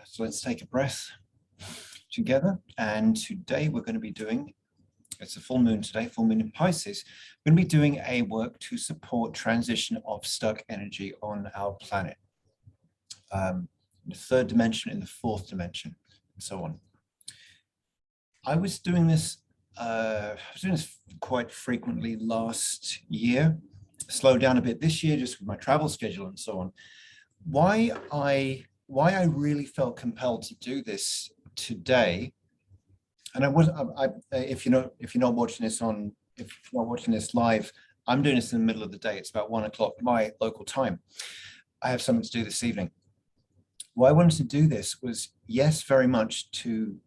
So let's take a breath together. And today we're going to be doing, it's a full moon today, full moon in Pisces. We're going to be doing a work to support transition of stuck energy on our planet. In the third dimension, in the fourth dimension, and so on. I was doing this quite frequently last year, slowed down a bit this year just with my travel schedule and so on. Why I really felt compelled to do this today, and if you're not watching this live, I'm doing this in the middle of the day. It's about 1 o'clock my local time. I have something to do this evening. Why I wanted to do this was, yes, very much to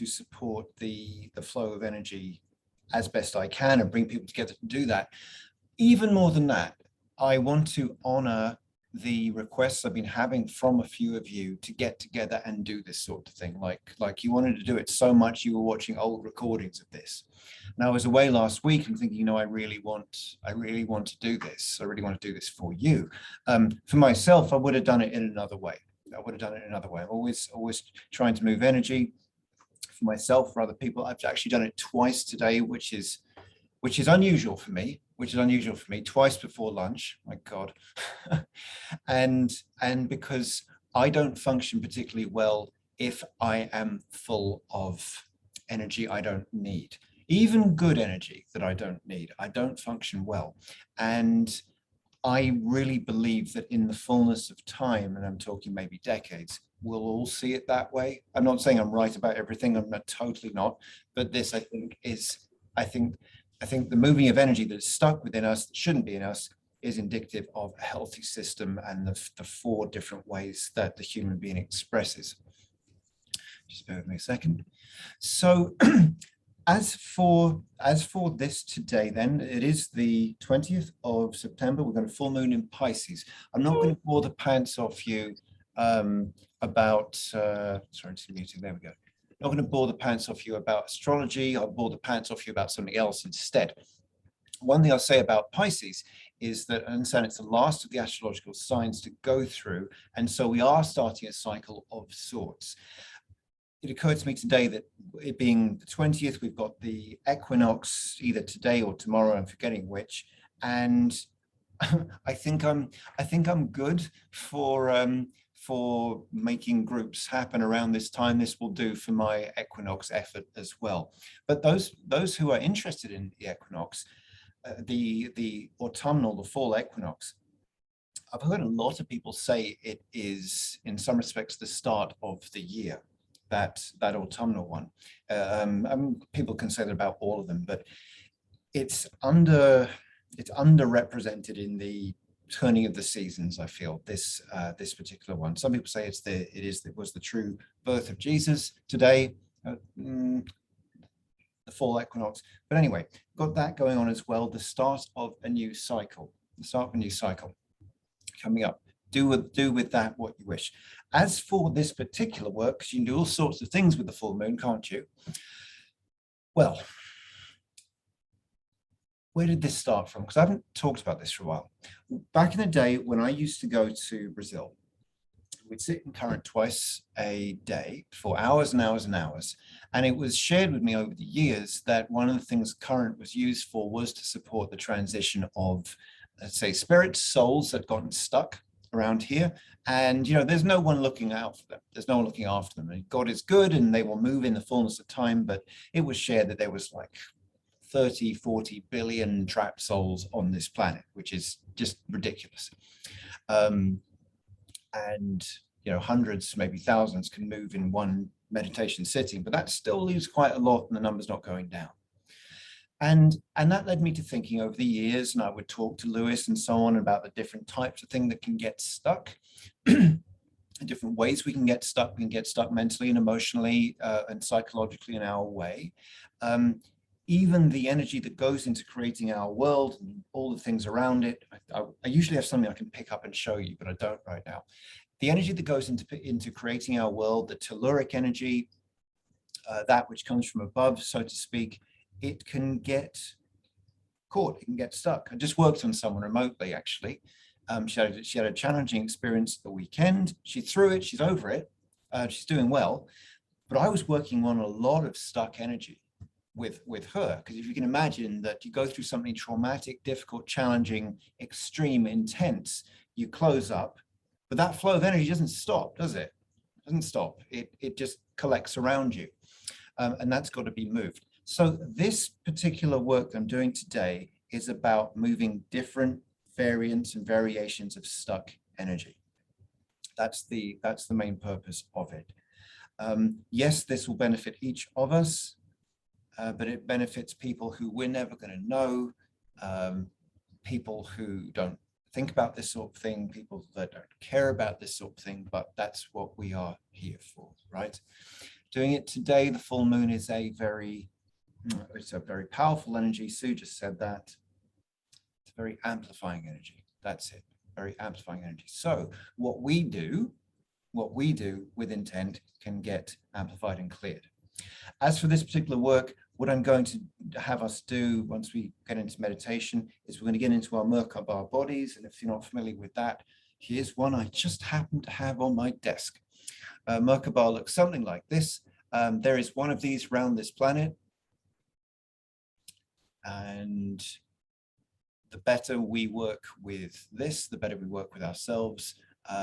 support the flow of energy as best I can and bring people together to do that. Even more than that, I want to honor the requests I've been having from a few of you to get together and do this sort of thing. Like you wanted to do it so much, you were watching old recordings of this. And I was away last week and thinking, I really want to do this. I really want to do this for you. For myself, I would have done it in another way. I'm always trying to move energy for myself, for other people. I've actually done it twice today, which is unusual for me. Twice before lunch, my God. and because I don't function particularly well if I am full of energy I don't need. Even good energy that I don't need, I don't function well. And I really believe that in the fullness of time, and I'm talking maybe decades, we'll all see it that way. I'm not saying I'm right about everything. I'm not, totally not. But this, I think the moving of energy that is stuck within us, that shouldn't be in us, is indicative of a healthy system and the 4 different ways that the human being expresses. Just bear with me a second. So as for this today, then, it is the 20th of September. We're going to full moon in Pisces. I'm not going to bore the pants off you about, sorry, it's muted, there we go. I'm not going to bore the pants off you about astrology. I'll bore the pants off you about something else instead. One thing I'll say about Pisces is that I understand it's the last of the astrological signs to go through, and so we are starting a cycle of sorts. It occurred to me today that it being the 20th, we've got the equinox either today or tomorrow, I'm forgetting which, and I think I'm good for making groups happen around this time. This will do for my equinox effort as well. But those who are interested in the equinox, the autumnal, the fall equinox, I've heard a lot of people say it is, in some respects, the start of the year. That autumnal one. People can say that about all of them, but it's underrepresented in the turning of the seasons. I feel this particular one. Some people say it was the true birth of Jesus today, the fall equinox. But anyway, got that going on as well. The start of a new cycle. Coming up. Do with that what you wish. As for this particular work, because you can do all sorts of things with the full moon, can't you? Well, where did this start from? Because I haven't talked about this for a while. Back in the day when I used to go to Brazil, we'd sit in current twice a day for hours and hours and hours. And it was shared with me over the years that one of the things current was used for was to support the transition of, let's say, spirits, souls that had gotten stuck around here. And, there's no one looking out for them. There's no one looking after them. And God is good and they will move in the fullness of time. But it was shared that there was like 30, 40 billion trapped souls on this planet, which is just ridiculous. And, hundreds, maybe thousands can move in one meditation sitting, but that still leaves quite a lot and the number's not going down. And that led me to thinking over the years, and I would talk to Lewis and so on about the different types of thing that can get stuck, different ways we can get stuck. We can get stuck mentally and emotionally and psychologically in our way. Even the energy that goes into creating our world and all the things around it. I usually have something I can pick up and show you, but I don't right now. The energy that goes into creating our world, the telluric energy, that which comes from above, so to speak, it can get caught, it can get stuck. I just worked on someone remotely, actually. She had a challenging experience the weekend. She threw it, she's over it, She's doing well, but I was working on a lot of stuck energy with her, because if you can imagine that you go through something traumatic, difficult, challenging, extreme, intense, you close up, but that flow of energy doesn't stop, does it? It doesn't stop. It just collects around you, and that's got to be moved. So this particular work I'm doing today is about moving different variants and variations of stuck energy. That's the main purpose of it. Yes, this will benefit each of us, but it benefits people who we're never going to know, people who don't think about this sort of thing, people that don't care about this sort of thing, but that's what we are here for, right? Doing it today, the full moon is it's a very powerful energy. Sue just said that. It's a very amplifying energy. That's it, very amplifying energy. So what we do with intent can get amplified and cleared. As for this particular work, what I'm going to have us do once we get into meditation is we're going to get into our Merkaba bodies. And if you're not familiar with that, here's one I just happen to have on my desk. Merkaba looks something like this. There is one of these around this planet. And the better we work with this, the better we work with ourselves,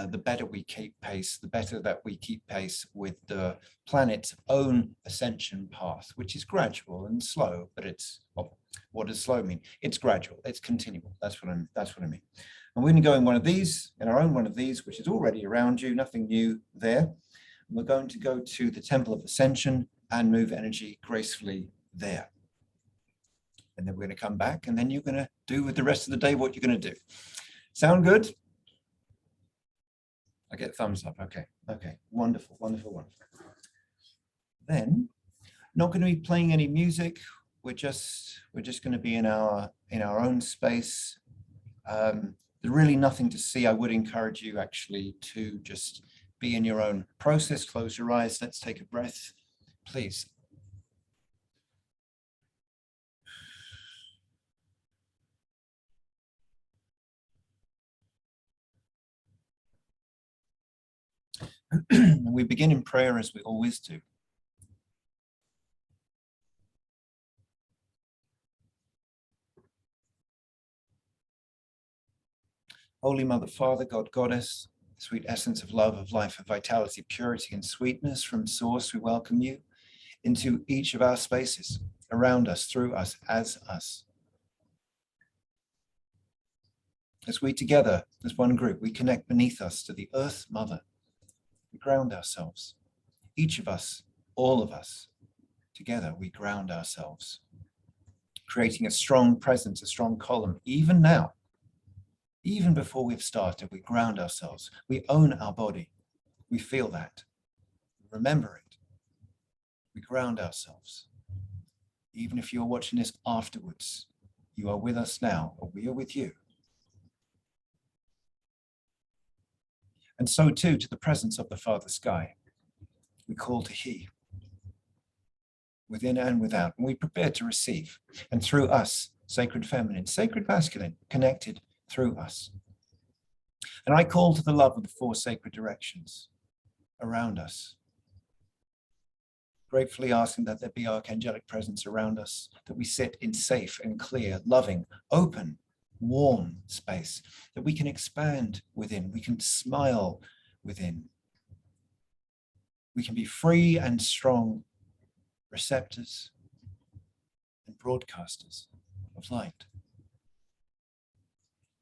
the better we keep pace, the better that we keep pace with the planet's own ascension path, which is gradual and slow, but it's, well, what does slow mean? It's gradual, it's continual. That's what I mean. And we're going to go in one of these, in our own one of these, which is already around you, nothing new there. And we're going to go to the Temple of Ascension and move energy gracefully there. And then we're going to come back, and then you're going to do with the rest of the day what you're going to do. Sound good? I get thumbs up. Okay. Wonderful. Then, not going to be playing any music. We're just going to be in our own space. There's really nothing to see. I would encourage you actually to just be in your own process. Close your eyes. Let's take a breath, please. We begin in prayer as we always do. Holy Mother, Father, God, Goddess, sweet essence of love, of life, of vitality, purity, and sweetness from Source, we welcome you into each of our spaces, around us, through us, as us. As we together, as one group, we connect beneath us to the Earth Mother. We ground ourselves. Each of us, all of us, together we ground ourselves, creating a strong presence, a strong column. Even now, even before we've started, we ground ourselves. We own our body. We feel that. Remember it. We ground ourselves. Even if you're watching this afterwards, you are with us now, or we are with you. And so too, to the presence of the Father Sky, we call to He, within and without, and we prepare to receive. And through us, sacred feminine, sacred masculine, connected through us. And I call to the love of the four sacred directions around us, gratefully asking that there be archangelic presence around us, that we sit in safe and clear, loving, open, warm space, that we can expand within, we can smile within. We can be free and strong receptors and broadcasters of light.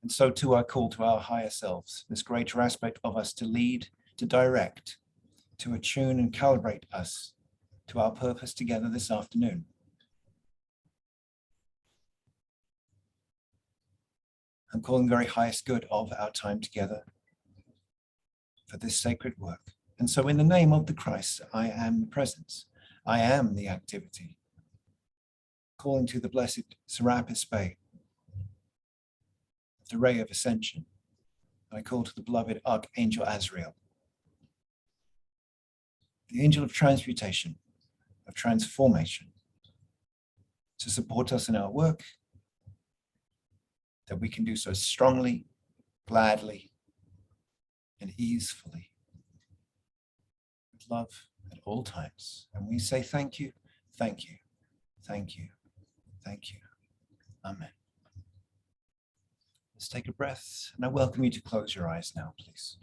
And so too I call to our higher selves, this greater aspect of us to lead, to direct, to attune and calibrate us to our purpose together this afternoon. I'm calling the very highest good of our time together for this sacred work. And so in the name of the Christ, I am the presence. I am the activity. Calling to the blessed Serapis Bey, the ray of ascension. I call to the beloved Archangel Azrael, the angel of transmutation, of transformation, to support us in our work, that we can do so strongly, gladly, and easefully. with love at all times. And we say thank you, thank you, thank you, thank you. Amen. Let's take a breath, and I welcome you to close your eyes now, please.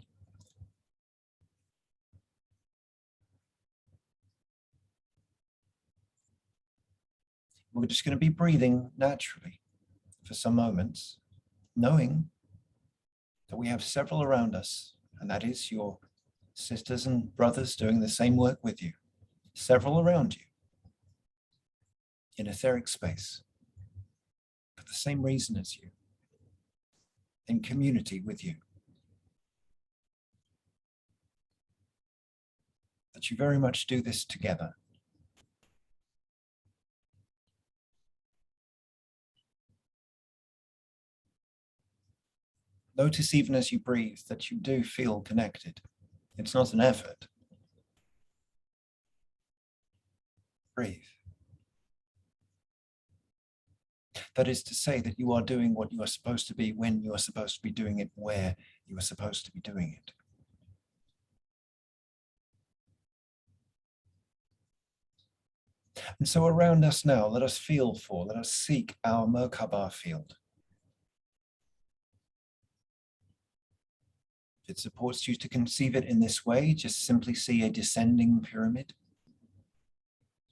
We're just going to be breathing naturally for some moments, knowing that we have several around us, and that is your sisters and brothers doing the same work with you, several around you in etheric space for the same reason as you, in community with you. That you very much do this together. Notice even as you breathe that you do feel connected. It's not an effort. Breathe. That is to say that you are doing what you are supposed to be when you are supposed to be doing it, where you are supposed to be doing it. And so around us now, let us seek our Merkaba field. If it supports you to conceive it in this way, just simply see a descending pyramid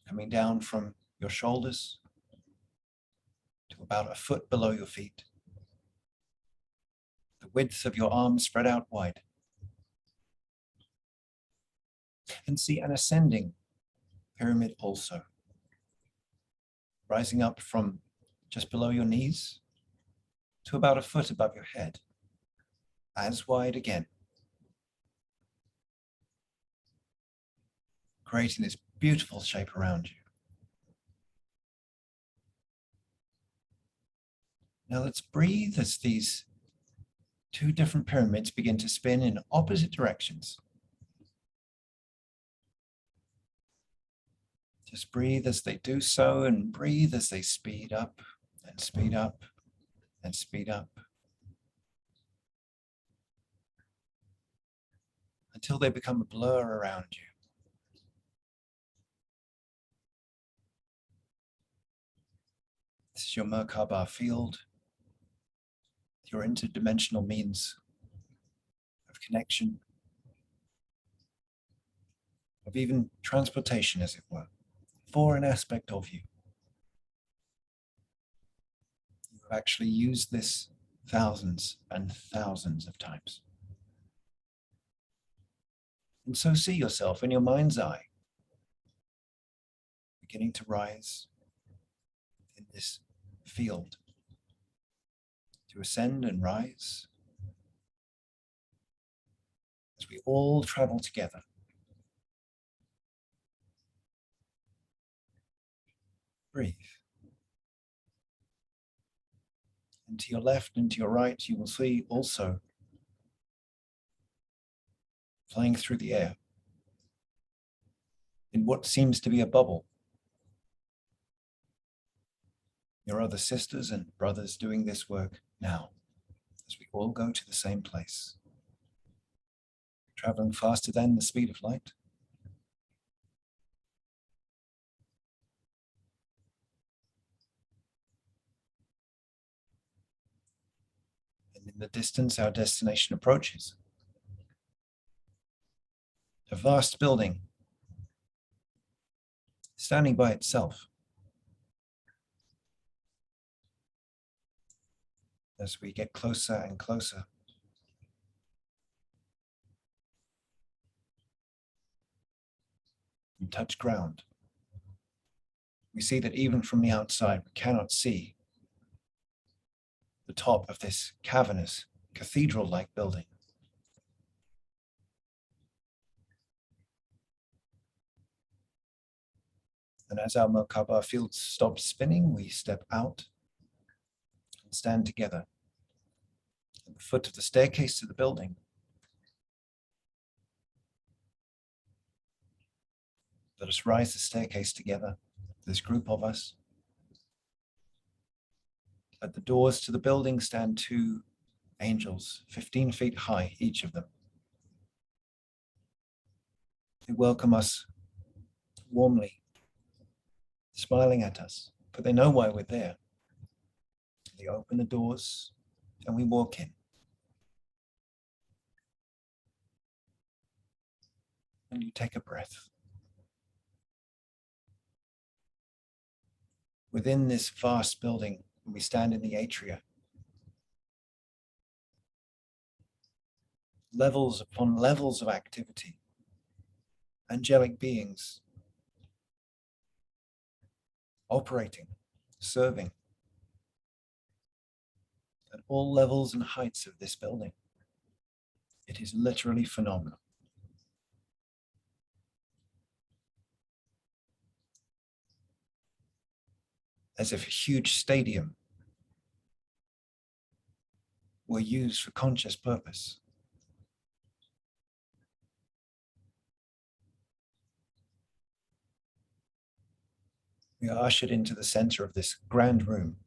coming down from your shoulders to about a foot below your feet. The width of your arms spread out wide. And see an ascending pyramid also, rising up from just below your knees to about a foot above your head, as wide again, creating this beautiful shape around you. Now let's breathe as these two different pyramids begin to spin in opposite directions. Just breathe as they do so, and breathe as they speed up and speed up and speed up, until they become a blur around you. This is your Merkaba field, your interdimensional means of connection, of even transportation, as it were, for an aspect of you. You have actually used this thousands and thousands of times. And so see yourself in your mind's eye, beginning to rise in this field, to ascend and rise as we all travel together. Breathe. And to your left and to your right, you will see also, flying through the air, in what seems to be a bubble, your other sisters and brothers doing this work now, as we all go to the same place, traveling faster than the speed of light. And in the distance, our destination approaches. A vast building, standing by itself. As we get closer and closer, and touch ground, we see that even from the outside, we cannot see the top of this cavernous, cathedral-like building. And as our Merkaba field stops spinning, we step out and stand together at the foot of the staircase to the building. Let us rise the staircase together, this group of us. At the doors to the building stand two angels, 15 feet high, each of them. They welcome us warmly, smiling at us, but they know why we're there. They open the doors and we walk in. And you take a breath. Within this vast building, we stand in the atria. Levels upon levels of activity. Angelic beings operating, serving at all levels and heights of this building. It is literally phenomenal. As if a huge stadium were used for conscious purpose. We are ushered into the center of this grand room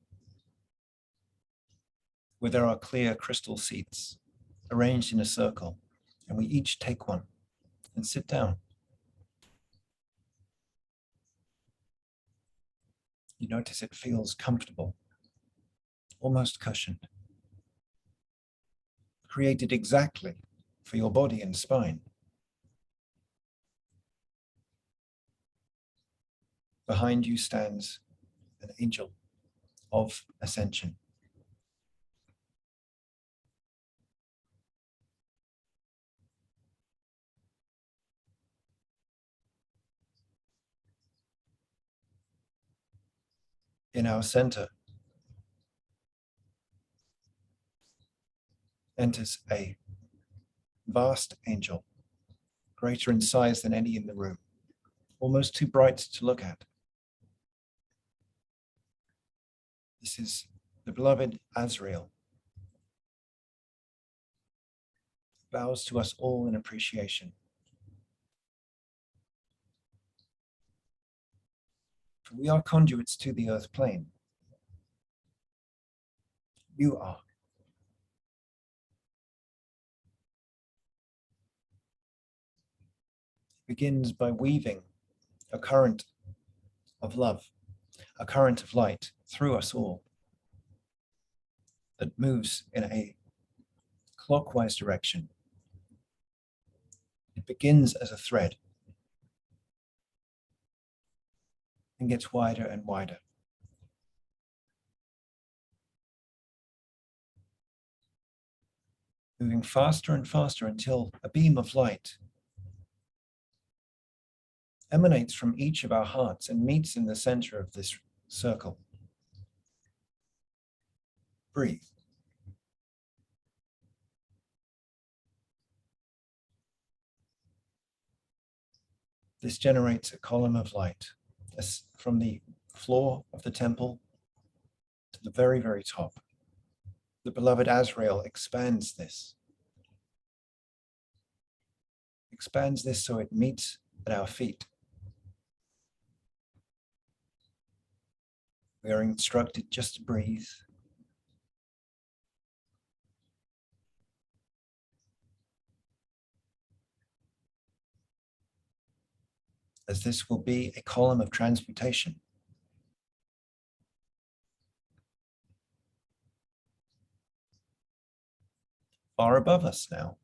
where there are clear crystal seats arranged in a circle, and we each take one and sit down. You notice it feels comfortable, almost cushioned, created exactly for your body and spine. Behind you stands an angel of ascension. In our center enters a vast angel, greater in size than any in the room, almost too bright to look at. This is the beloved Azrael. Bows to us all in appreciation. For we are conduits to the earth plane. You are. It begins by weaving a current of love, a current of light through us all that moves in a clockwise direction. It begins as a thread and gets wider and wider. Moving faster and faster until a beam of light emanates from each of our hearts and meets in the center of this circle. Breathe. This generates a column of light from the floor of the temple to the very, very top. The beloved Azrael expands this so it meets at our feet. We are instructed just to breathe. As this will be a column of transmutation. Far above us now,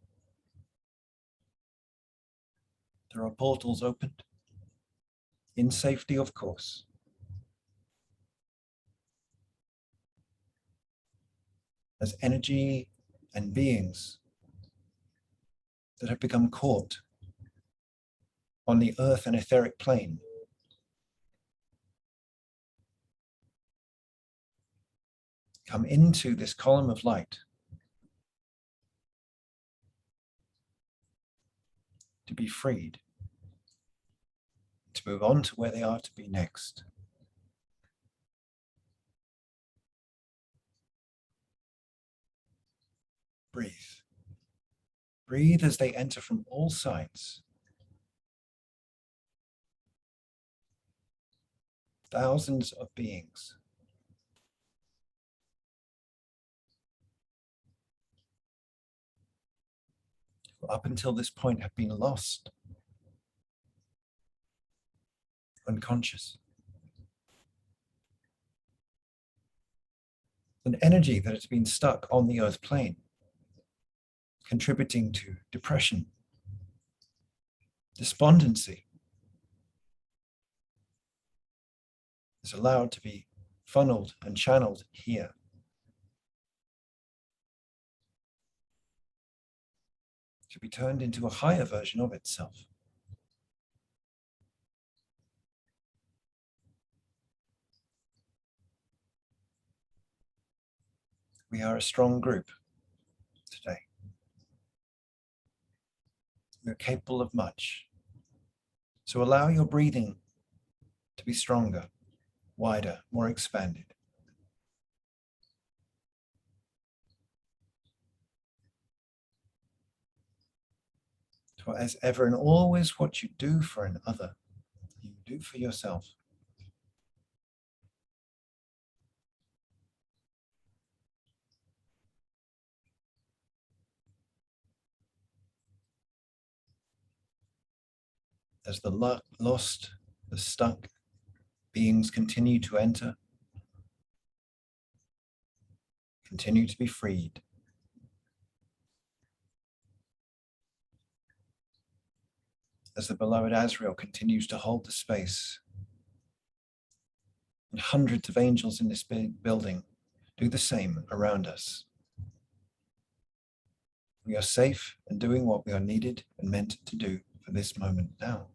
there are portals opened, in safety, of course. As energy and beings that have become caught on the earth and etheric plane come into this column of light to be freed, to move on to where they are to be next. Breathe. Breathe as they enter from all sides. Thousands of beings. Who up until this point have been lost unconscious. An energy that has been stuck on the earth plane, contributing to depression, despondency, is allowed to be funneled and channeled here. To be turned into a higher version of itself. We are a strong group today. We are capable of much. So allow your breathing to be stronger, wider, more expanded. For as ever and always, what you do for another, you do for yourself. As the lost, the stuck beings continue to enter, continue to be freed. As the beloved Azrael continues to hold the space, and hundreds of angels in this building do the same around us. We are safe and doing what we are needed and meant to do for this moment now.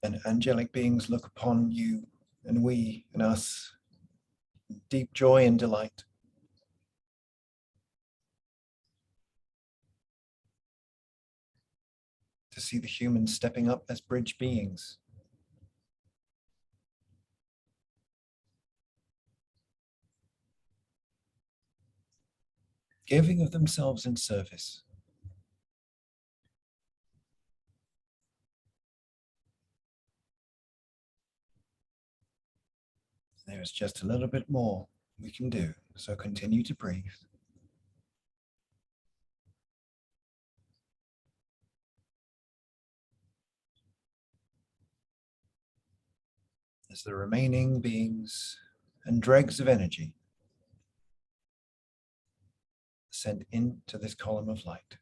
And angelic beings look upon you and we and us in deep joy and delight. To see the humans stepping up as bridge beings. Giving of themselves in service. There is just a little bit more we can do, so continue to breathe. As the remaining beings and dregs of energy sent into this column of light.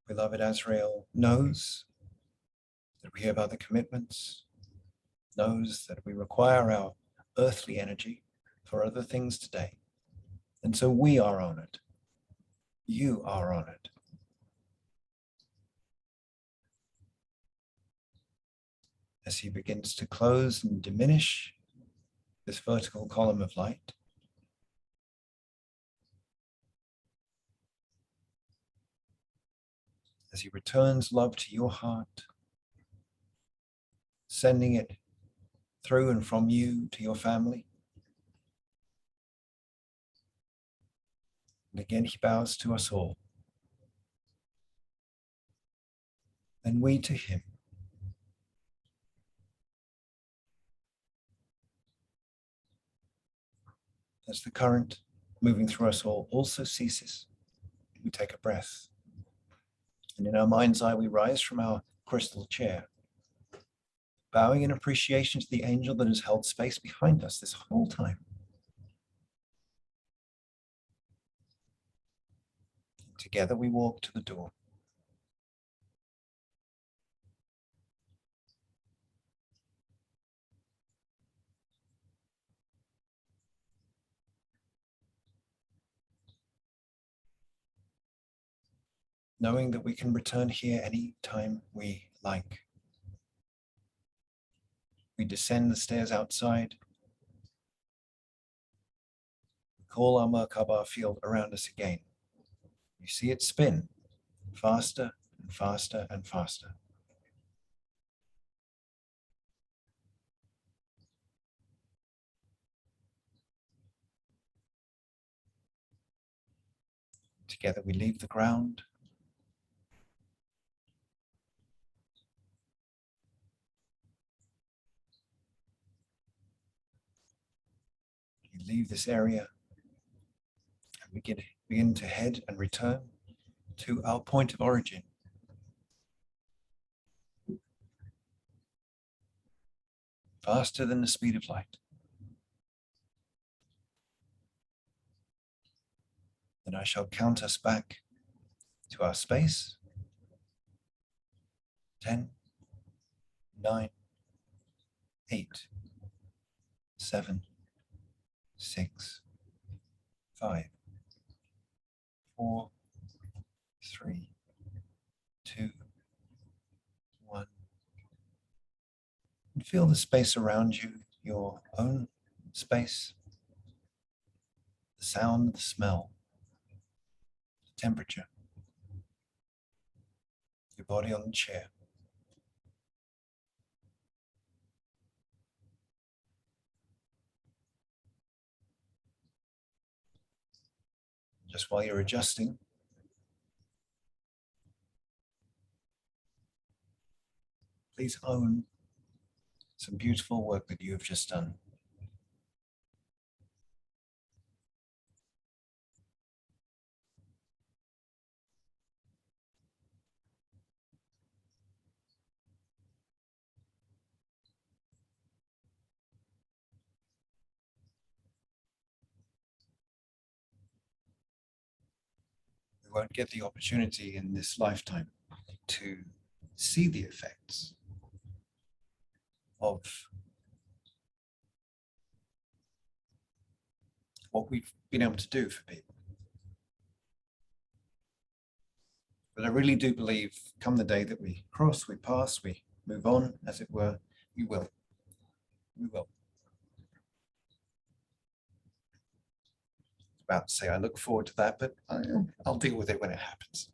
Beloved Azrael knows that we have other commitments, knows that we require our earthly energy for other things today. And so we are honored. You are honored. As he begins to close and diminish this vertical column of light, as he returns love to your heart, sending it through and from you to your family. And again, he bows to us all. And we to him. As the current moving through us all also ceases, we take a breath. And in our mind's eye, we rise from our crystal chair, bowing in appreciation to the angel that has held space behind us this whole time. Together we walk to the door. Knowing that we can return here any time we like. We descend the stairs outside. We call our Merkaba field around us again. You see it spin faster and faster and faster. Together we leave the ground. leave this area and begin to head and return to our point of origin. Faster than the speed of light. Then I shall count us back to our space. 10, 9, 8, 7, 6, 5, 4, 3, 2, 1. And feel the space around you, your own space, the sound, the smell, the temperature, your body on the chair. Just while you're adjusting, please own some beautiful work that you have just done. We won't get the opportunity in this lifetime to see the effects of what we've been able to do for people. But I really do believe come the day that we cross, we pass, we move on, as it were, we will. We will. About to say I look forward to that, but I'll deal with it when it happens.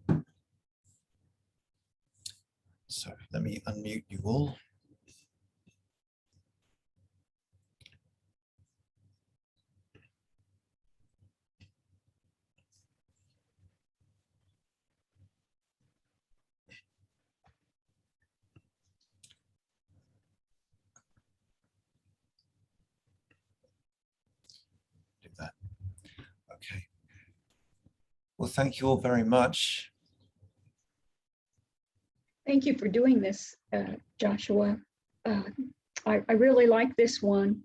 Yeah. So let me unmute you all. Do that. Okay. Well, thank you all very much. Thank you for doing this, Joshua. I really like this one,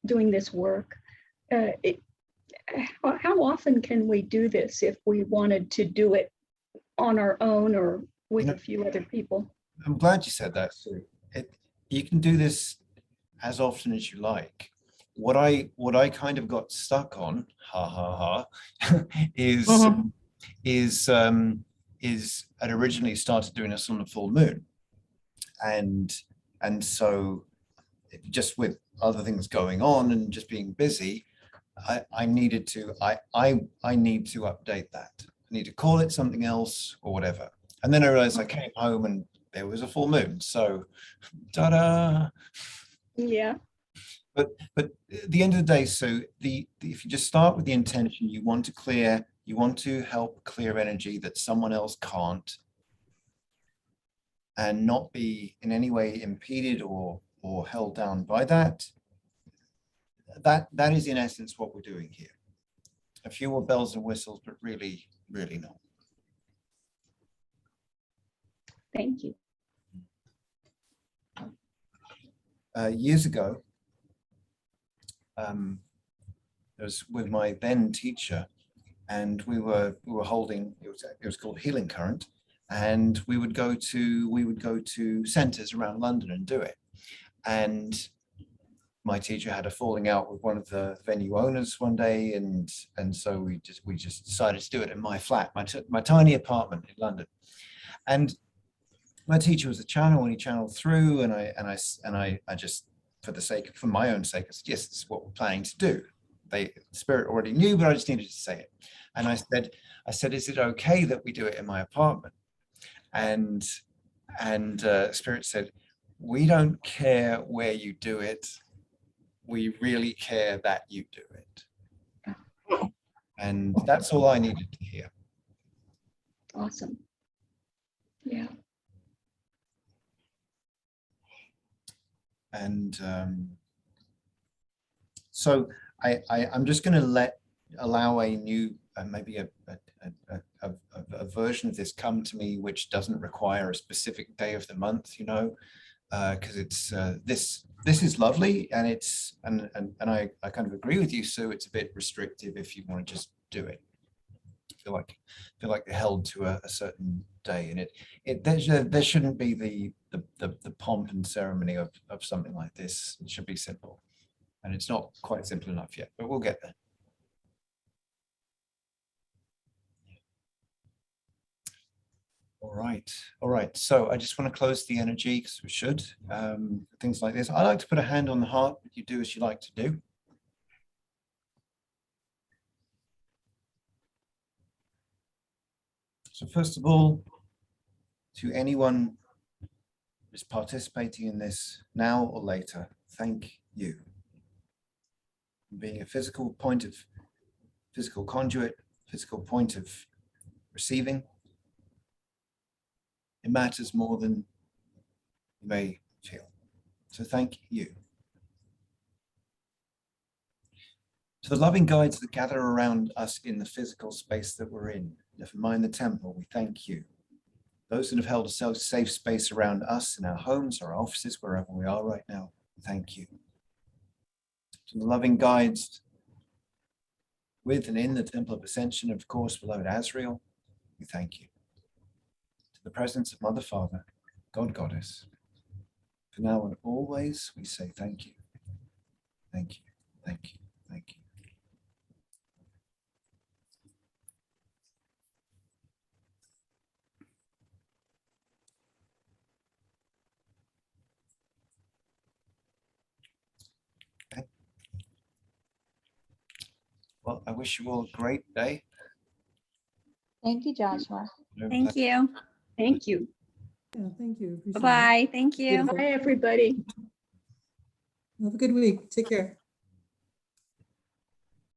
doing this work. How often can we do this if we wanted to do it on our own or with a few other people? I'm glad you said that, Sue. You can do this as often as you like. What I kind of got stuck on, is I'd originally started doing this on the full moon, and so just with other things going on and just being busy, I needed to I need to update that. I need to call it something else or whatever. And then I realized I came home and there was a full moon. So ta-da. Yeah. But at the end of the day, so if you just start with the intention, you want to clear, you want to help clear energy that someone else can't, and not be in any way impeded or held down by that. That is in essence what we're doing here. A few more bells and whistles, but really, really not. Thank you. Years ago, it was with my then teacher, and we were holding, it was called Healing Current, and we would go to centers around London and do it. And my teacher had a falling out with one of the venue owners one day, and so we just decided to do it in my flat, my tiny apartment in London. And my teacher was a channel, and he channeled through, and I just, for my own sake, I said, yes, this is what we're planning to do. Spirit already knew, but I just needed to say it. And I said, is it okay that we do it in my apartment? And Spirit said, we don't care where you do it. We really care that you do it. And that's all I needed to hear. Awesome. Yeah. And so I'm just going to allow a new, maybe a version of this come to me, which doesn't require a specific day of the month, you know, because it's this is lovely, and it's and I kind of agree with you, Sue. It's a bit restrictive if you want to just do it. Feel like they're held to a certain day, and there shouldn't be the pomp and ceremony of something like this. It should be simple, and it's not quite simple enough yet, but we'll get there. All right. So I just want to close the energy, because we should. Things like this. I like to put a hand on the heart, but you do as you like to do. So first of all, to anyone who's participating in this now or later, thank you. Being a physical conduit, physical point of receiving, it matters more than you may feel. So thank you. To the loving guides that gather around us in the physical space that we're in, never mind the temple, we thank you. Those that have held a safe space around us in our homes or our offices, wherever we are right now, thank you. To the loving guides with and in the Temple of Ascension, of course, beloved Asriel, we thank you. To the presence of Mother, Father, God, Goddess, for now and always, we say thank you. Thank you, thank you, thank you. Okay. Well, I wish you all a great day. Thank you, Joshua. Thank you. Thank you. Yeah, thank you. Appreciate it. Bye-bye. Thank you. Beautiful. Bye, everybody. Have a good week. Take care.